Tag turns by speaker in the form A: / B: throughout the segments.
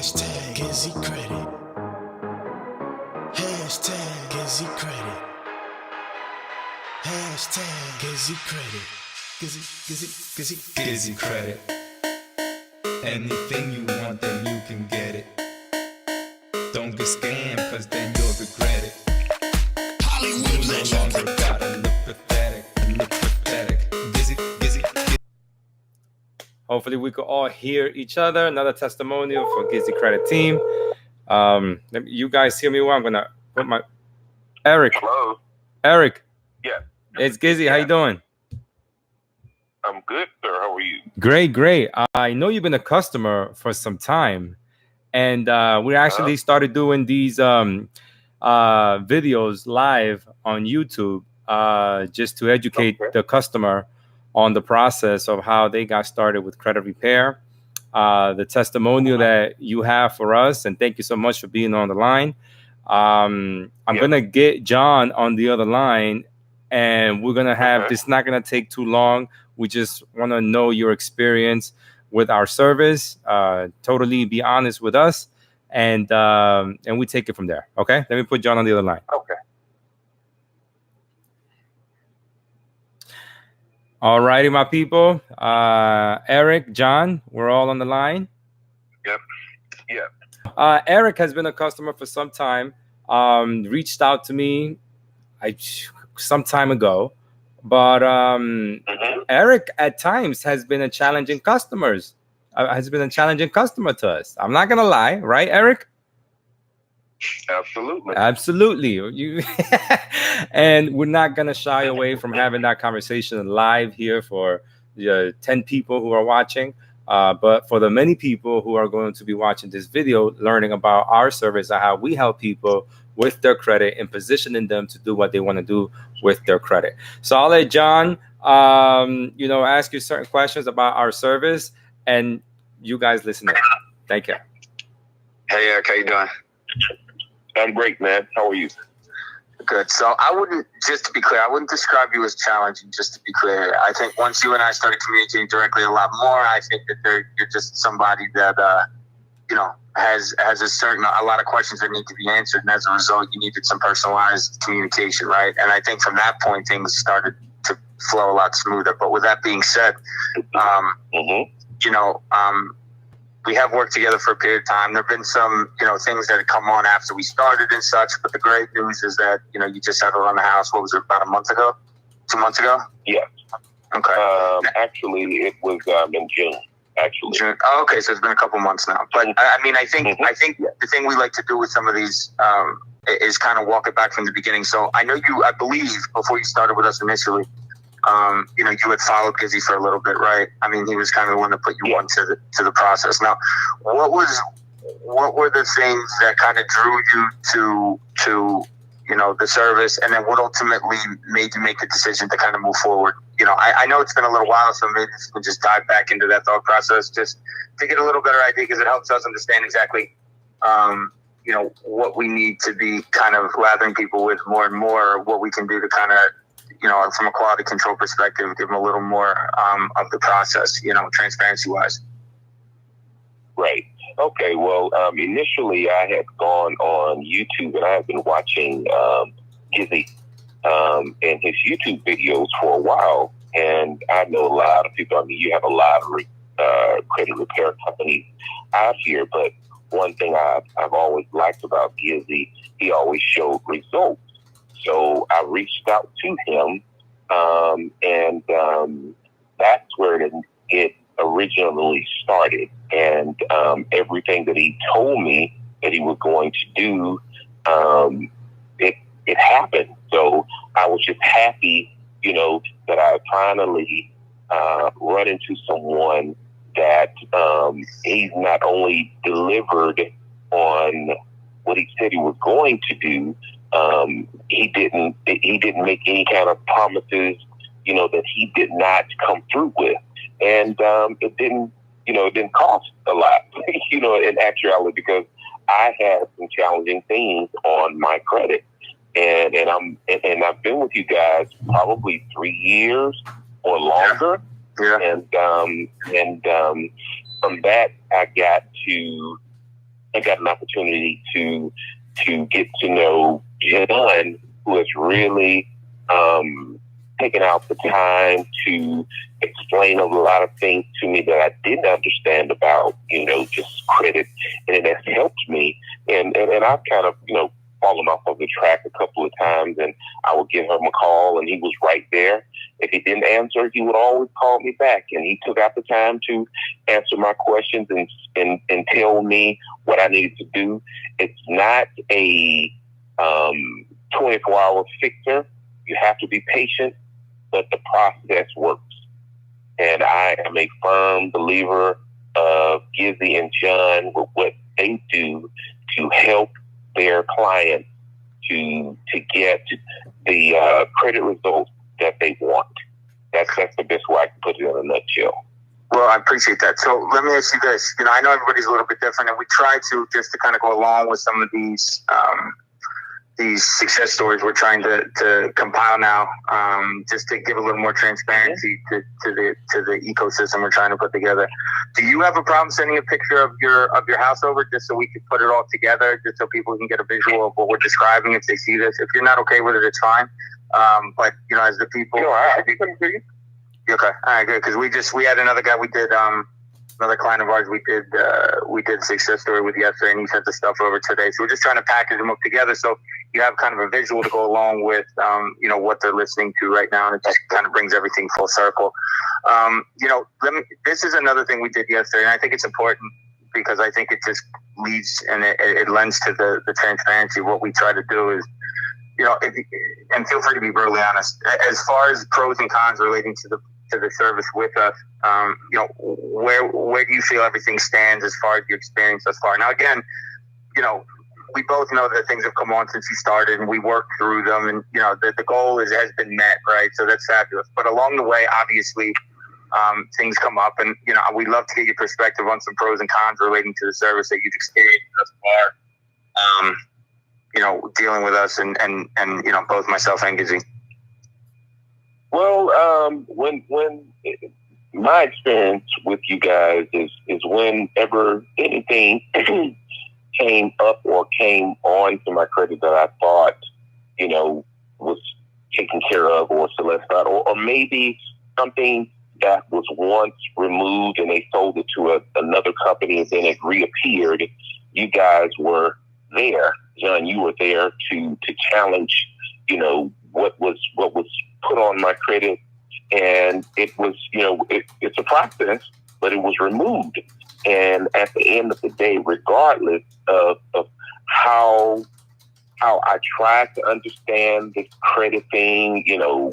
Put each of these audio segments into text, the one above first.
A: Hashtag GizzyCredit. Hashtag GizzyCredit. Hashtag GizzyCredit. GizzyCredit. Anything you want, then you can get it. Don't get scammed, cause then you'll regret it. Hollywood legend. No longer gotta look pathetic. Gizzy.
B: Hopefully we could all hear each other. Another testimonial for GizzyCredit team. You guys hear me well? I'm gonna put my Eric.
C: Hello.
B: Eric.
C: Yeah.
B: It's Gizzy. How you doing?
C: I'm good, sir. How are you?
B: Great. I know you've been a customer for some time, and we actually started doing these videos live on YouTube just to educate the customer on the process of how they got started with credit repair, the testimonial that you have for us, and thank you so much for being on the line. I'm gonna get John on the other line, and we're gonna have this. Not gonna take too long. We just want to know your experience with our service. Totally be honest with us, and we take it from there. Okay, let me put John on the other line.
C: Okay.
B: All righty, my people. Eric, John, we're all on the line.
C: Yep.
B: Eric has been a customer for some time. Reached out to me some time ago, but Eric at times has been a challenging customer to us. I'm not gonna lie, right, Eric? Absolutely. You and we're not gonna shy away from having that conversation live here for the 10 people who are watching. But for the many people who are going to be watching this video, learning about our service and how we help people with their credit and positioning them to do what they want to do with their credit. So I'll let John, ask you certain questions about our service, and you guys listen in. Thank you.
D: Hey, Eric, how you doing?
C: I'm great, man. How are you?
D: Good. So just to be clear, I wouldn't describe you as challenging, just to be clear. I think once you and I started communicating directly a lot more, I think that you're just somebody that, has a lot of questions that need to be answered. And as a result, you needed some personalized communication, right? And I think from that point, things started to flow a lot smoother. But with that being said, we have worked together for a period of time. There have been some, things that have come on after we started and such. But the great news is that, you just settled on the house. What was it, about a month ago? 2 months ago?
C: Yeah.
D: Okay.
C: Actually, it was in June.
D: June. Oh, okay. So it's been a couple months now. But I think the thing we like to do with some of these is kind of walk it back from the beginning. So I believe before you started with us initially, you had followed Gizzy for a little bit, right? I mean, he was kind of the one that put you onto the process. Now, what were the things that kind of drew you to the service, and then what ultimately made you make the decision to kind of move forward? I know it's been a little while, so maybe we can just dive back into that thought process just to get a little better idea, because it helps us understand exactly, what we need to be kind of lathering people with more and more, what we can do to kind of, from a quality control perspective, give them a little more of the process, transparency-wise.
C: Right. Okay. Well, initially I had gone on YouTube and I had been watching Gizzy and his YouTube videos for a while. And I know a lot of people. I mean, you have a lot of credit repair companies out here, but one thing I've always liked about Gizzy, he always showed results. So I reached out to him, and that's where it originally started. And everything that he told me that he was going to do, it happened. So I was just happy, that I finally run into someone that he's not only delivered on what he said he was going to do. He didn't make any kind of promises, that he did not come through with. And it didn't cost a lot, in actuality, because I had some challenging things on my credit. And I've been with you guys probably 3 years or longer.
D: Yeah.
C: And from that I got to I got an opportunity to get to know John, who has really taken out the time to explain a lot of things to me that I didn't understand about, just credit. And it has helped me. And I've kind of, fallen off of the track a couple of times, and I would give him a call and he was right there. If he didn't answer, he would always call me back, and he took out the time to answer my questions and tell me what I needed to do. It's not a 24-hour fixer. You have to be patient, but the process works. And I am a firm believer of Gizzy and John with what they do to help their clients to get the credit results that they want. That's the best way I can put it in a nutshell.
D: Well, I appreciate that. So let me ask you this. I know everybody's a little bit different, and we try to just to kind of go along with some of these success stories we're trying to compile now, just to give a little more transparency to the ecosystem we're trying to put together. Do you have a problem sending a picture of your house over just so we can put it all together, just so people can get a visual of what we're describing if they see this? If you're not okay with it, it's fine. But as the people,
C: I can hear you.
D: Okay, all right, good. Because we had another guy. We did another client of ours. We did a success story with yesterday, and he sent the stuff over today. So we're just trying to package them up together so you have kind of a visual to go along with what they're listening to right now, and it just kind of brings everything full circle. This is another thing we did yesterday, and I think it's important because I think it just leads and it lends to the transparency. What we try to do is, and feel free to be brutally honest, as far as pros and cons relating to the service with us, where do you feel everything stands as far as your experience thus far? Now, again, we both know that things have come on since you started, and we worked through them, and the goal has been met, right? So that's fabulous. But along the way, obviously, things come up, and we'd love to get your perspective on some pros and cons relating to the service that you've experienced thus far. Dealing with us and both myself and Gizzy.
C: Well, when my experience with you guys is whenever anything came up or came on to my credit that I thought, was taken care of or solidified, or maybe something that was once removed and they sold it to another company and then it reappeared, you guys were there. John, you were there to challenge, what was put on my credit, and it was, it's a process, but it was removed. And at the end of the day, regardless of how I tried to understand this credit thing,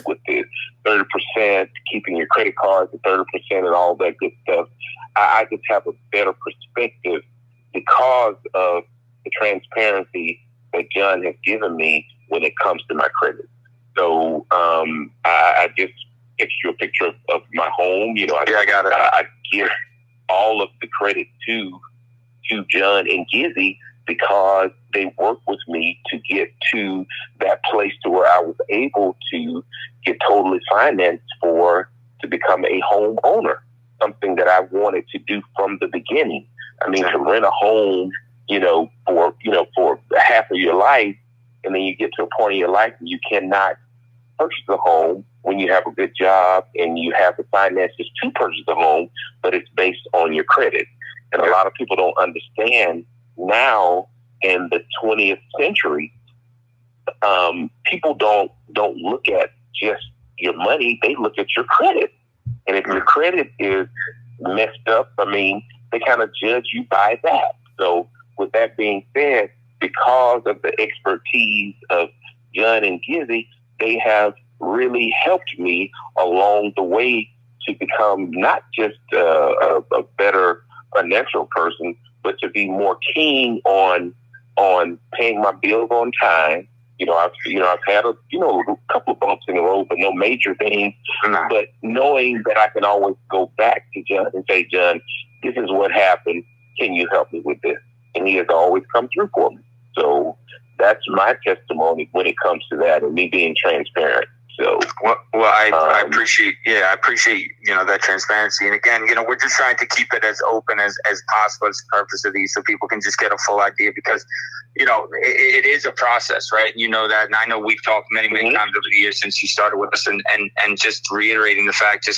C: with the 30%, keeping your credit cards at 30% and all that good stuff, I just have a better perspective because of the transparency that John has given me when it comes to my credit. So I just text you a picture of my home. I got it. I give all of the credit to John and Gizzy because they worked with me to get to that place to where I was able to get totally financed to become a home owner, something that I wanted to do from the beginning. I mean, to rent a home, for half of your life, and then you get to a point in your life and you cannot purchase a home when you have a good job and you have the finances to purchase a home, but it's based on your credit. And a lot of people don't understand now in the 20th century, people don't look at just your money, they look at your credit. And if your credit is messed up, they kind of judge you by that. So with that being said, because of the expertise of John and Gizzy, they have really helped me along the way to become not just a better financial person, but to be more keen on paying my bills on time. I've had a couple of bumps in the road, but no major things. But knowing that I can always go back to John and say, John, this is what happened. Can you help me with this? And he has always come through for me. So that's my testimony when it comes to that and me being transparent. So,
D: I appreciate that transparency. And again, we're just trying to keep it as open as possible as the purpose of these, so people can just get a full idea, because, it is a process, right? You know that, and I know we've talked many times over the years since you started with us, and just reiterating the fact,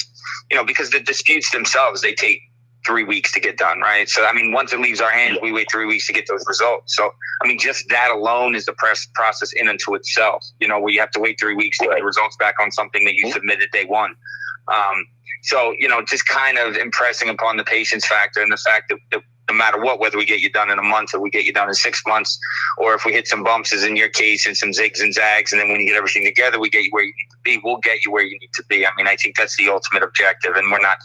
D: because the disputes themselves, they take 3 weeks to get done, right? So, once it leaves our hands, we wait 3 weeks to get those results. So, just that alone is the process in and to itself, where you have to wait 3 weeks to get the results back on something that you submitted day one. So, just kind of impressing upon the patience factor, and the fact that no matter what, whether we get you done in a month or we get you done in 6 months, or if we hit some bumps, as in your case, and some zigs and zags, and then when you get everything together, we get you where you need to be. We'll get you where you need to be. I think that's the ultimate objective, and we're not.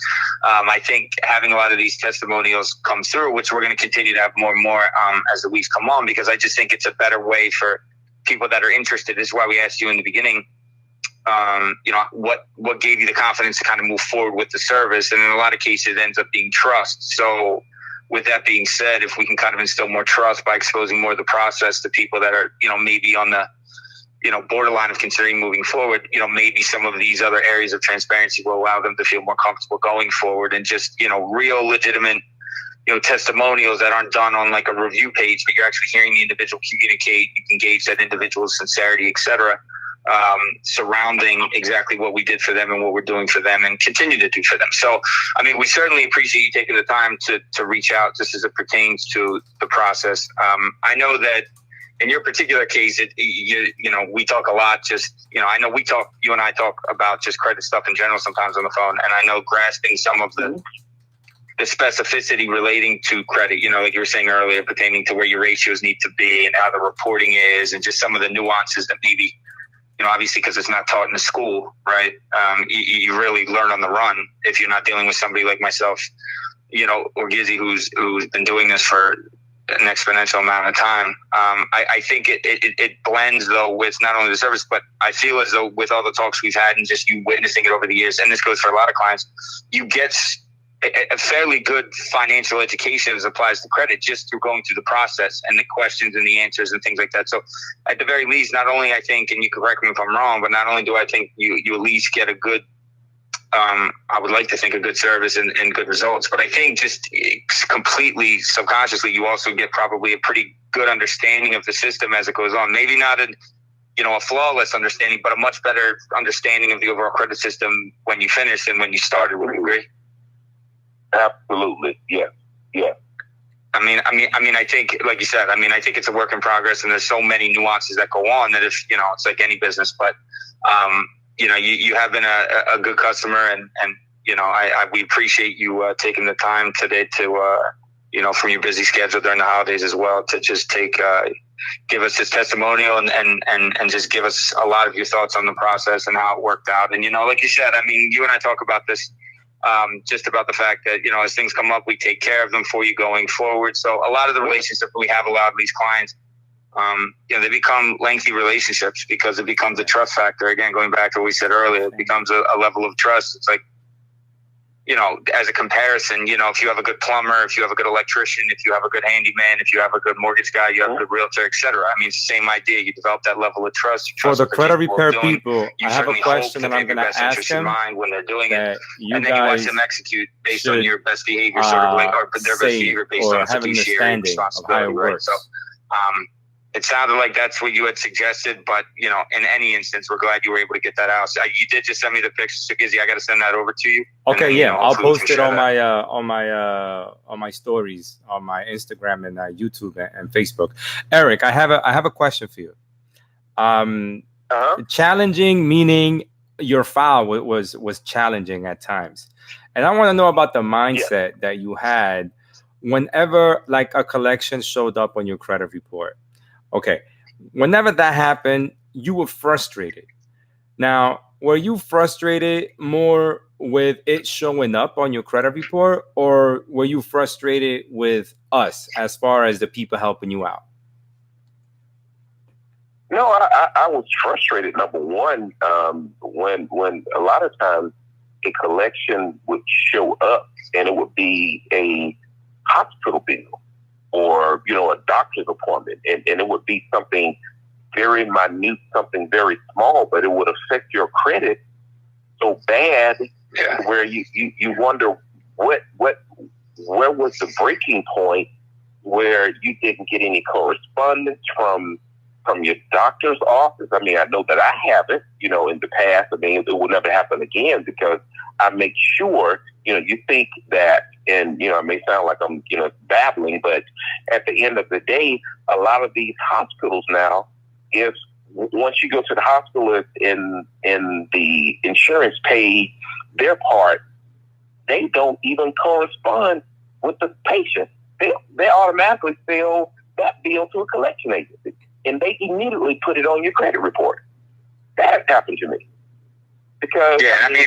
D: I think having a lot of these testimonials come through, which we're going to continue to have more and more as the weeks come on, because I just think it's a better way for people that are interested. This is why we asked you in the beginning, what gave you the confidence to kind of move forward with the service, and in a lot of cases it ends up being trust. So with that being said, if we can kind of instill more trust by exposing more of the process to people that are, maybe on the, borderline of considering moving forward, maybe some of these other areas of transparency will allow them to feel more comfortable going forward, and just, real legitimate, testimonials that aren't done on like a review page, but you're actually hearing the individual communicate. You can gauge that individual's sincerity, et cetera, surrounding exactly what we did for them and what we're doing for them and continue to do for them. So, we certainly appreciate you taking the time to reach out just as it pertains to the process. I know that in your particular case, we talk a lot, I know you and I talk about just credit stuff in general sometimes on the phone, and I know grasping some of the specificity relating to credit, like you were saying earlier, pertaining to where your ratios need to be and how the reporting is, and just some of the nuances that maybe, obviously because it's not taught in the school, right? You really learn on the run if you're not dealing with somebody like myself, or Gizzy, who's been doing this for an exponential amount of time. I think it blends though with not only the service, but I feel as though with all the talks we've had and just you witnessing it over the years, and this goes for a lot of clients, you get a fairly good financial education as applies to credit just through going through the process and the questions and the answers and things like that. So at the very least, not only I think, and you can correct me if I'm wrong, but not only do I think you at least get a good, I would like to think a good service and good results, but I think just completely subconsciously, you also get probably a pretty good understanding of the system as it goes on. Maybe not a flawless understanding, but a much better understanding of the overall credit system when you finish than when you started. Would you agree?
C: Absolutely. Yeah.
D: I think, like you said, I think it's a work in progress, and there's so many nuances that go on that if, it's like any business, but, you have been a good customer, and we appreciate you taking the time today to, from your busy schedule during the holidays as well, to just give us this testimonial and just give us a lot of your thoughts on the process and how it worked out. And, like you said, you and I talk about this, just about the fact that, as things come up, we take care of them for you going forward. So a lot of the relationships we have, a lot of these clients, they become lengthy relationships because it becomes a trust factor. Again, going back to what we said earlier, it becomes a level of trust. It's like, as a comparison, if you have a good plumber, if you have a good electrician, if you have a good handyman, if you have a good mortgage guy, you have a good realtor, et cetera. It's the same idea. You develop that level of trust.
B: For the credit repair people, I have a question that I'm going to ask them
D: when they're doing it,
B: and
D: then you watch them execute based on your best behavior, sort of like, or their best behavior based on a fiduciary responsibility, right? So, it sounded like that's what you had suggested, but in any instance, we're glad you were able to get that out. So you did just send me the pictures, so Gizzy, I got to send that over to you.
B: Okay, then, I'll post it on my stories on my Instagram and YouTube and Facebook. Eric, I have a question for you. Challenging meaning your file was challenging at times, and I want to know about the mindset that you had whenever like a collection showed up on your credit report. Okay, whenever that happened, you were frustrated. Now, were you frustrated more with it showing up on your credit report, or were you frustrated with us as far as the people helping you out?
C: No, I was frustrated. Number one, when a lot of times a collection would show up and it would be a hospital bill, or, a doctor's appointment, and it would be something very minute, something very small, but it would affect your credit so bad where you wonder where was the breaking point where you didn't get any correspondence from your doctor's office. I mean, I know that I haven't, in the past. I mean, it will never happen again because I make sure, you think that, and, it may sound like I'm, babbling, but at the end of the day, a lot of these hospitals now, once you go to the hospital and the insurance pay their part, they don't even correspond with the patient. They automatically sell that bill to a collection agency, and they immediately put it on your credit report. That happened to me because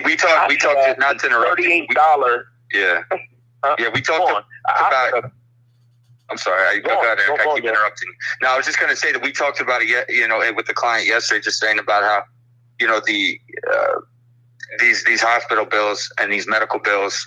D: we talked not to interrupt.
C: $38.
D: We talked about. I'm sorry. Go ahead, Eric. I keep interrupting. No, I was just going to say that we talked about it, with the client yesterday, just saying about how, these hospital bills and these medical bills,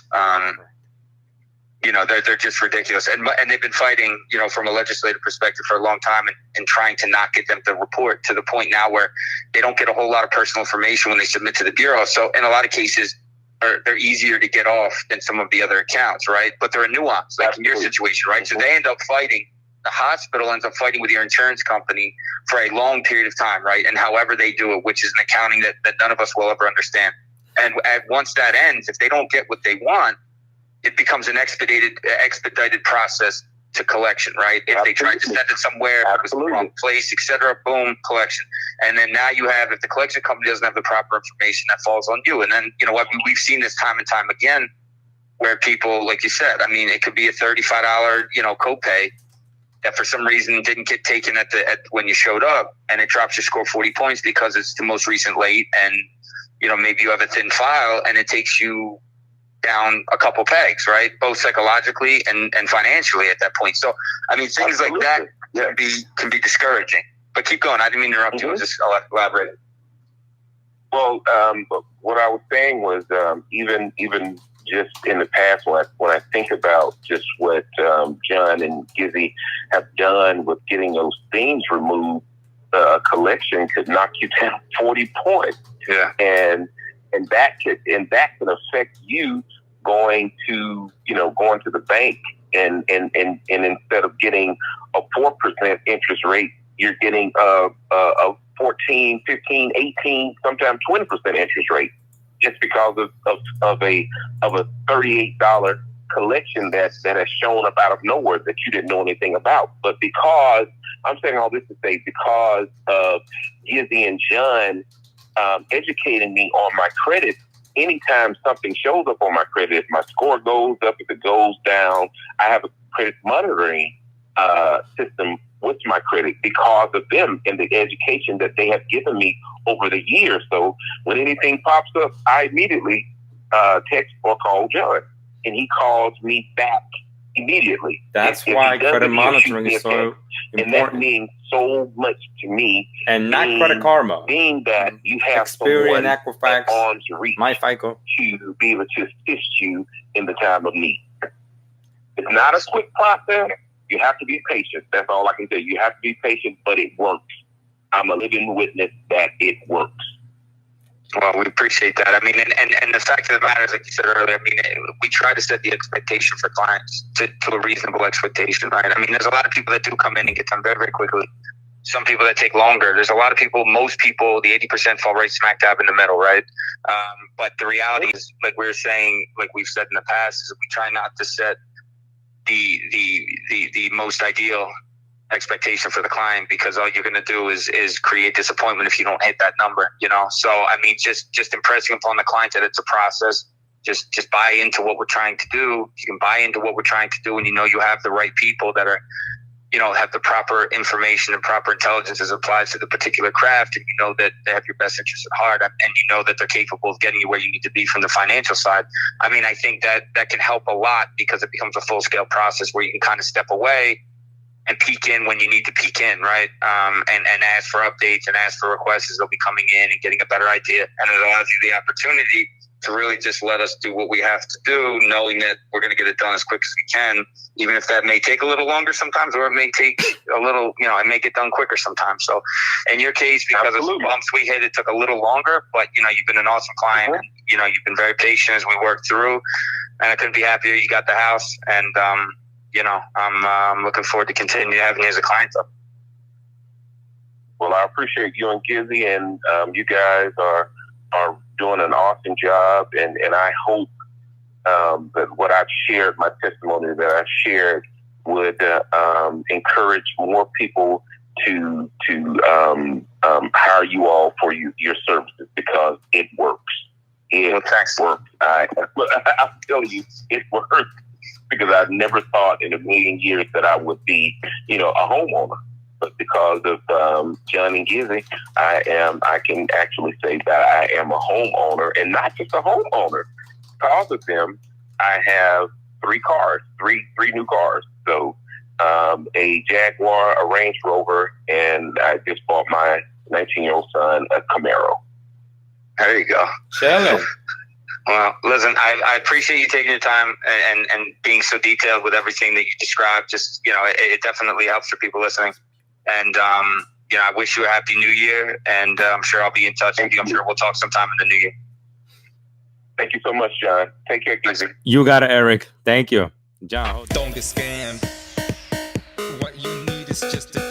D: they're just ridiculous. And they've been fighting, from a legislative perspective for a long time and trying to not get them to report, to the point now where they don't get a whole lot of personal information when they submit to the Bureau. So in a lot of cases, they're easier to get off than some of the other accounts, right? But they're a nuance, like in your situation, right? So they end up fighting, the hospital ends up fighting with your insurance company for a long period of time, right? And however they do it, which is an accounting that none of us will ever understand. And once that ends, if they don't get what they want, it becomes an expedited process to collection, right? If they tried to send it somewhere, it was the wrong place, et cetera, boom, collection. And then now you have, if the collection company doesn't have the proper information, that falls on you. And then, we've seen this time and time again where people, like you said, I mean, it could be a $35, copay that for some reason didn't get taken at when you showed up, and it drops your score 40 points because it's the most recent late, and, maybe you have a thin file and it takes you down a couple pegs, right? Both psychologically and financially at that point. So, I mean, things like that can be discouraging. But keep going. I didn't mean to interrupt you. I'll elaborate.
C: Well, what I was saying was even just in the past, when I think about just what John and Gizzy have done with getting those themes removed, collection could knock you down 40 points.
D: Yeah,
C: and that can affect you going to the bank and instead of getting a 4% interest rate, you're getting a 14, 15, 18, sometimes 20% interest rate just because of a $38 collection that has shown up out of nowhere that you didn't know anything about. But because I'm saying all this to say, because of Gizzy and John educating me on my credit, anytime something shows up on my credit, if my score goes up, if it goes down, I have a credit monitoring system with my credit because of them and the education that they have given me over the years. So when anything pops up, I immediately text or call John, and he calls me back immediately.
B: That's why credit monitoring is so important.
C: And that means so much to me.
B: And not Credit Karma.
C: Being that you have
B: Experian,
C: someone
B: Equifax,
C: arm's reach
B: my FICO,
C: to be able to assist you in the time of need. It's not a quick process. You have to be patient. That's all I can say. You have to be patient, but it works. I'm a living witness that it works.
D: Well, we appreciate that. I mean, and the fact of the matter is, like you said earlier, I mean, we try to set the expectation for clients to a reasonable expectation, right? I mean, there's a lot of people that do come in and get done very, very quickly. Some people that take longer. There's a lot of people, most people, the 80% fall right smack dab in the middle, right? But the reality is, like we were saying, like we've said in the past, is that we try not to set the most ideal expectation for the client, because all you're going to do is create disappointment if you don't hit that number, So, I mean, just impressing upon the client that it's a process. Just buy into what we're trying to do. You can buy into what we're trying to do, and you have the right people that are, have the proper information and proper intelligence as applies to the particular craft, and that they have your best interest at heart, and that they're capable of getting you where you need to be from the financial side. I mean, I think that can help a lot, because it becomes a full-scale process where you can kind of step away and peek in when you need to peek in, right? And ask for updates and ask for requests as they'll be coming in and getting a better idea. And it allows you the opportunity to really just let us do what we have to do, knowing that we're going to get it done as quick as we can, even if that may take a little longer sometimes, or it may take a little, it may get done quicker sometimes. So in your case, because of the bumps we hit, it took a little longer, but, you've been an awesome client. And, you've been very patient as we worked through, and I couldn't be happier you got the house. And, I'm looking forward to continue having you as a client.
C: Well, I appreciate you and Gizzy, and you guys are doing an awesome job, and I hope that what I've shared, my testimony that I shared, would encourage more people to hire you all for your services, because it works. It works. I'm telling you, it works, because I never thought in a million years that I would be, a homeowner. But because of John and Gizzy, I can actually say that I am a homeowner, and not just a homeowner. Because of them, I have three new cars. So a Jaguar, a Range Rover, and I just bought my 19-year-old son a Camaro.
D: There you go.
B: Chilling.
D: Well, listen, I appreciate you taking your time and being so detailed with everything that you described. Just, it definitely helps for people listening. And, I wish you a happy new year, and I'm sure I'll be in touch with you. I'm sure we'll talk sometime in the new year.
C: Thank you so much, John. Take care, Gizzy.
B: You got it, Eric. Thank you. John.
A: Don't get scammed. What you need is just a